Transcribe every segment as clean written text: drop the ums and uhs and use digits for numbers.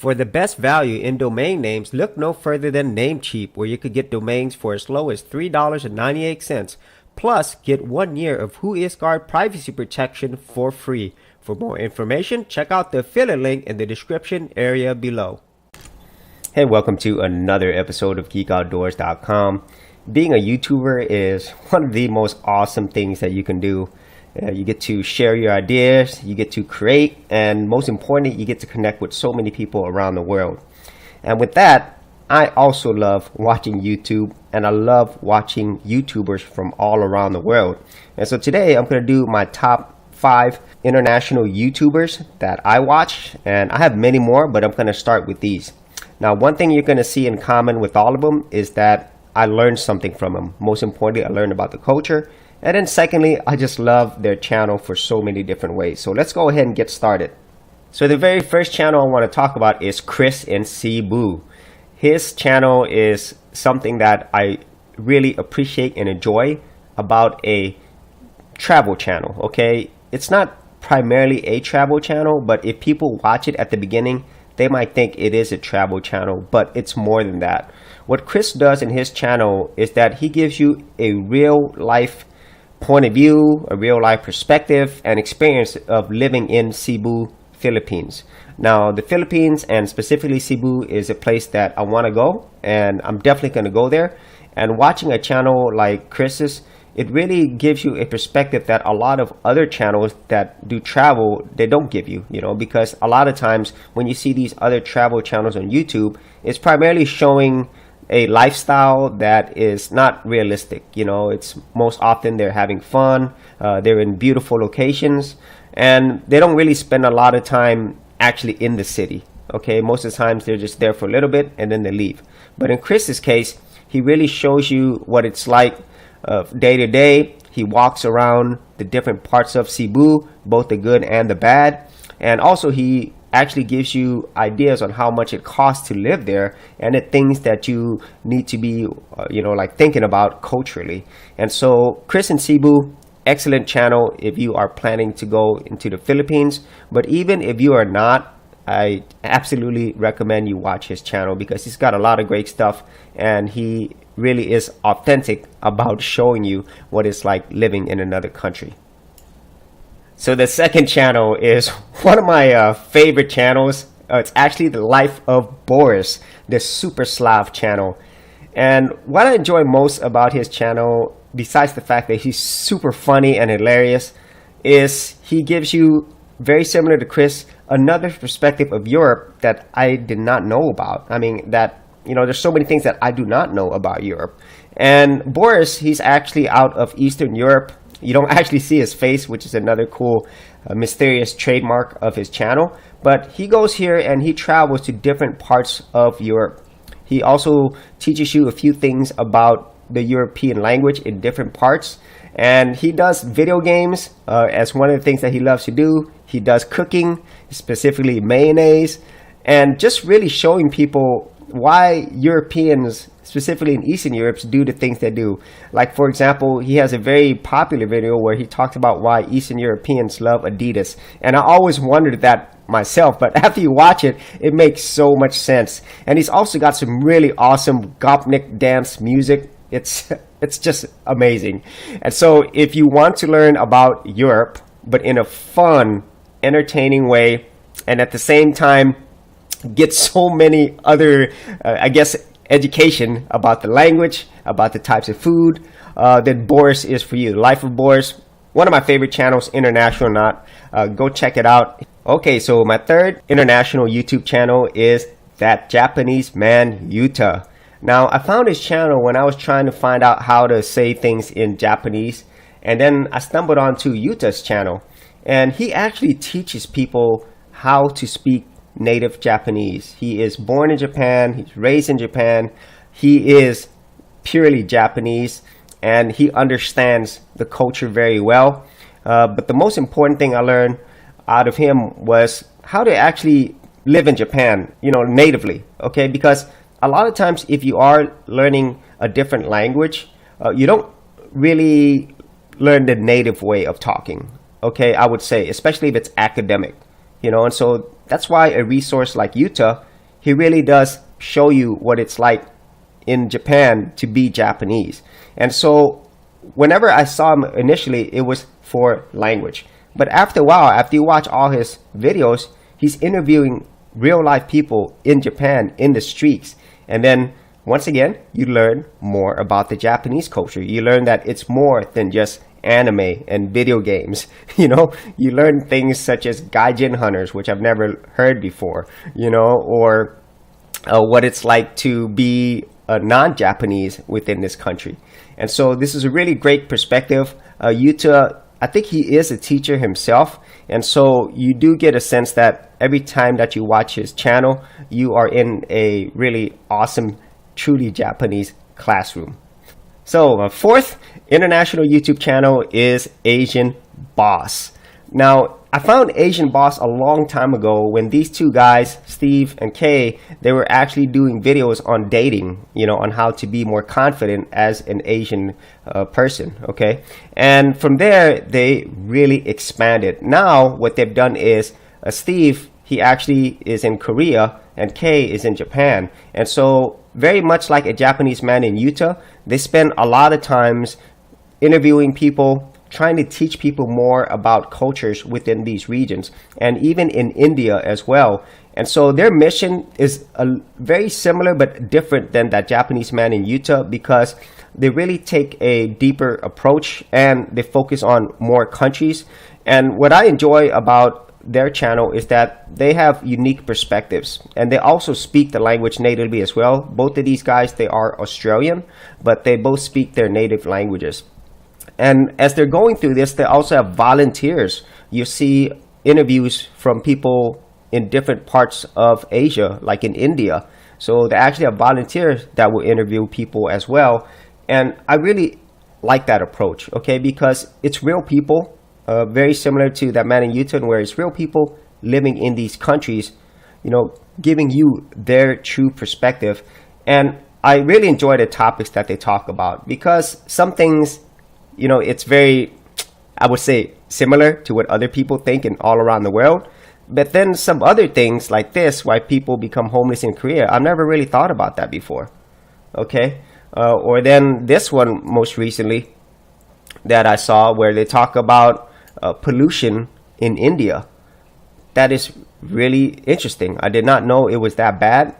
For the best value in domain names, look no further than Namecheap, where you could get domains for as low as $3.98. Plus, get 1 year of WhoIsGuard privacy protection for free. For more information, check out the affiliate link in the description area below. Hey, welcome to another episode of GeekOutdoors.com. Being a YouTuber is one of the most awesome things that you can do. You get to share your ideas, you get to create, and most importantly, you get to connect with so many people around the world. And with that, I also love watching YouTube, and I love watching YouTubers from all around the world. And so today I'm going to do my top 5 international YouTubers that I watch, and I have many more, but I'm going to start with these. Now, one thing you're going to see in common with all of them is that I learned something from them. Most importantly, I learned about the culture. And then secondly, I just love their channel for so many different ways. So let's go ahead and get started. So the very first channel I want to talk about is Chris in Cebu. His channel is something that I really appreciate and enjoy about a travel channel, okay? It's not primarily a travel channel, but if people watch it at the beginning, they might think it is a travel channel, but it's more than that. What Chris does in his channel is that he gives you a real life point of view, a real life perspective and experience of living in Cebu, Philippines. Now, the Philippines and specifically Cebu is a place that I want to go, and I'm definitely going to go there. And watching a channel like Chris's, it really gives you a perspective that a lot of other channels that do travel, they don't give you, because a lot of times when you see these other travel channels on YouTube, it's primarily showing a lifestyle that is not realistic. It's most often they're having fun, they're in beautiful locations, and they don't really spend a lot of time actually in the city. Okay, most of the times they're just there for a little bit and then they leave. But in Chris's case, he really shows you what it's like day to day. He walks around the different parts of Cebu, both the good and the bad, and also he actually gives you ideas on how much it costs to live there and the things that you need to be like thinking about culturally. And so Chris in Cebu, excellent channel if you are planning to go into the Philippines, but even if you are not, I absolutely recommend you watch his channel because he's got a lot of great stuff and he really is authentic about showing you what it's like living in another country. So the second channel is one of my favorite channels. It's actually the life of Boris, the Super Slav channel. And what I enjoy most about his channel, besides the fact that he's super funny and hilarious, is he gives you, very similar to Chris, another perspective of Europe that I did not know about. I mean, there's so many things that I do not know about Europe. And Boris, he's actually out of Eastern Europe. You don't actually see his face, which is another cool, mysterious trademark of his channel. But he goes here and he travels to different parts of Europe. He also teaches you a few things about the European language in different parts. And he does video games as one of the things that he loves to do. He does cooking, specifically mayonnaise, and just really showing people why Europeans, specifically in Eastern Europe, do the things they do. Like, for example, he has a very popular video where he talks about why Eastern Europeans love Adidas. And I always wondered that myself, but after you watch it, it makes so much sense. And he's also got some really awesome Gopnik dance music. It's just amazing. And so if you want to learn about Europe, but in a fun, entertaining way, and at the same time get so many other, education about the language, about the types of food, then Boris is for you. Life of Boris, one of my favorite channels, international or not. Go check it out. Okay, so my third international YouTube channel is that Japanese Man Yuta. Now, I found his channel when I was trying to find out how to say things in Japanese, and then I stumbled onto Yuta's channel, and he actually teaches people how to speak native Japanese. He is born in Japan, he's raised in Japan, he is purely Japanese, and he understands the culture very well. But the most important thing I learned out of him was how to actually live in Japan, natively, okay? Because a lot of times if you are learning a different language, you don't really learn the native way of talking, okay? I would say, especially if it's academic, and so that's why a resource like Yuta he really does show you what it's like in Japan to be Japanese. And so whenever I saw him initially, it was for language. But after a while, after you watch all his videos, he's interviewing real life people in Japan in the streets. And then once again, you learn more about the Japanese culture. You learn that it's more than just anime and video games. You know, you learn things such as gaijin hunters, which I've never heard before, you know, or what it's like to be a non-Japanese within this country. And so this is a really great perspective. Yuta, I think he is a teacher himself. And so you do get a sense that every time that you watch his channel, you are in a really awesome, truly Japanese classroom. So my fourth international YouTube channel is Asian Boss. Now, I found Asian Boss a long time ago when these two guys, Steve and Kay, they were actually doing videos on dating, you know, on how to be more confident as an Asian person, okay? And from there, they really expanded. Now, what they've done is, Steve, he actually is in Korea, and Kay is in Japan. And so, very much like a Japanese Man in Yuta, they spend a lot of times interviewing people, trying to teach people more about cultures within these regions, and even in India as well. And so their mission is very similar but different than that Japanese Man in Yuta, because they really take a deeper approach and they focus on more countries. And what I enjoy about their channel is that they have unique perspectives, and they also speak the language natively as well. Both of these guys, they are Australian, but they both speak their native languages. And as they're going through this, they also have volunteers. You see interviews from people in different parts of Asia, like in India. So they actually have volunteers that will interview people as well. And I really like that approach, okay, because it's real people, very similar to that Man in Yuta, where it's real people living in these countries, you know, giving you their true perspective. And I really enjoy the topics that they talk about, because some things, you know, it's very, I would say, similar to what other people think and all around the world. But then some other things like this, why people become homeless in Korea, I've never really thought about that before. Okay. Or then this one most recently that I saw, where they talk about pollution in India. That is really interesting. I did not know it was that bad.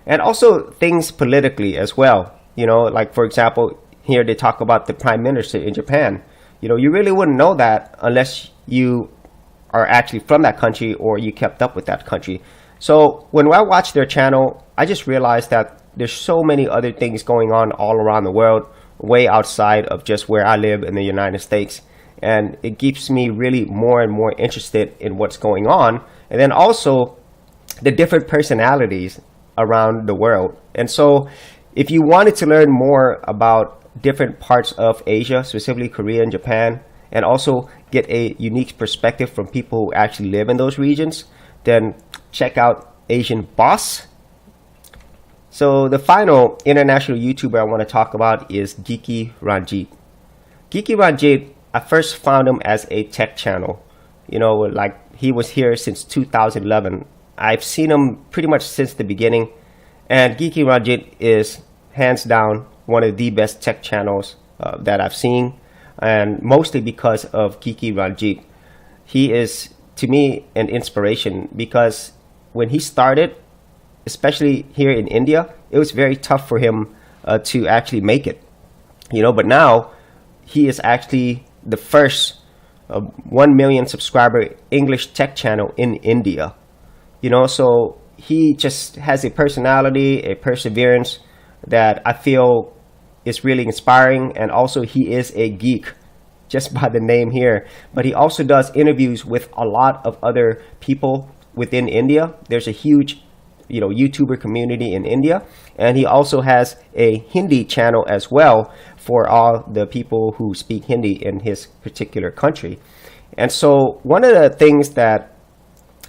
And also things politically as well. You know, like for example, here they talk about the prime minister in Japan. You know, you really wouldn't know that unless you are actually from that country or you kept up with that country. So when I watch their channel, I just realized that there's so many other things going on all around the world, way outside of just where I live in the United States. And it keeps me really more and more interested in what's going on. And then also the different personalities around the world. And so if you wanted to learn more about different parts of Asia, specifically Korea and Japan, and also get a unique perspective from people who actually live in those regions, then check out Asian Boss. So the final international YouTuber I want to talk about is Geeky Rajat. Geeky Rajat, I first found him as a tech channel. You know, like he was here since 2011. I've seen him pretty much since the beginning. And Geeky Rajat is hands down one of the best tech channels that I've seen, and mostly because of Geeky Rajat. He is, to me, an inspiration, because when he started, especially here in India, it was very tough for him to actually make it, you know, but now he is actually the first 1 million subscriber English tech channel in India, you know. So he just has a personality, a perseverance that I feel is really inspiring. And also he is a geek just by the name here, but he also does interviews with a lot of other people within India. There's a huge, you know, YouTuber community in India, and he also has a Hindi channel as well for all the people who speak Hindi in his particular country. And so one of the things that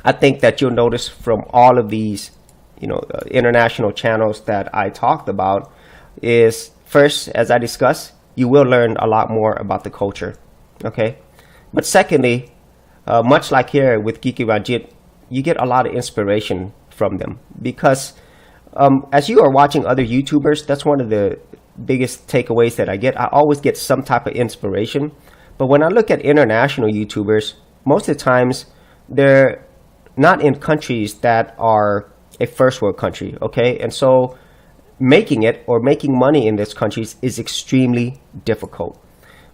I think that you'll notice from all of these, you know, international channels that I talked about is, first, as I discussed, you will learn a lot more about the culture, okay? But secondly, much like here with Geeky Rajat, you get a lot of inspiration from them. Because as you are watching other YouTubers, that's one of the biggest takeaways that I get. I always get some type of inspiration. But when I look at international YouTubers, most of the times they're not in countries that are a first world country, okay? And so making it or making money in these countries is extremely difficult.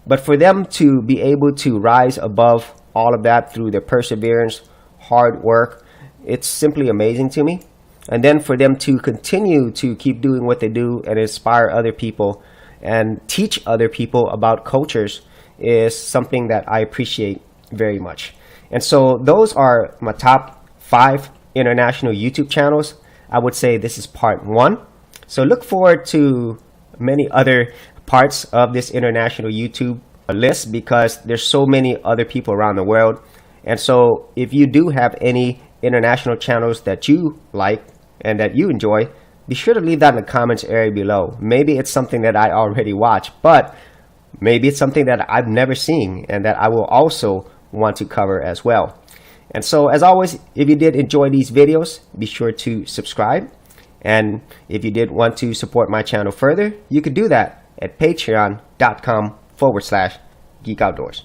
But for them to be able to rise above all of that through their perseverance, hard work, it's simply amazing to me. And then for them to continue to keep doing what they do and inspire other people and teach other people about cultures is something that I appreciate very much. And so those are my top 5 international YouTube channels. I would say this is part 1. So look forward to many other parts of this international YouTube list, because there's so many other people around the world. And so if you do have any international channels that you like and that you enjoy, be sure to leave that in the comments area below. Maybe it's something that I already watch, but maybe it's something that I've never seen and that I will also want to cover as well. And so as always, if you did enjoy these videos, be sure to subscribe. And if you did want to support my channel further, you could do that at patreon.com/Geek Outdoors.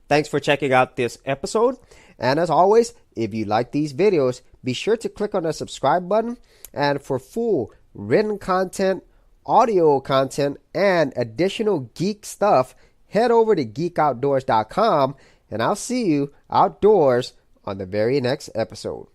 Thanks for checking out this episode. And as always, if you like these videos, be sure to click on the subscribe button. And for full written content, audio content, and additional geek stuff, head over to geekoutdoors.com, and I'll see you outdoors on the very next episode.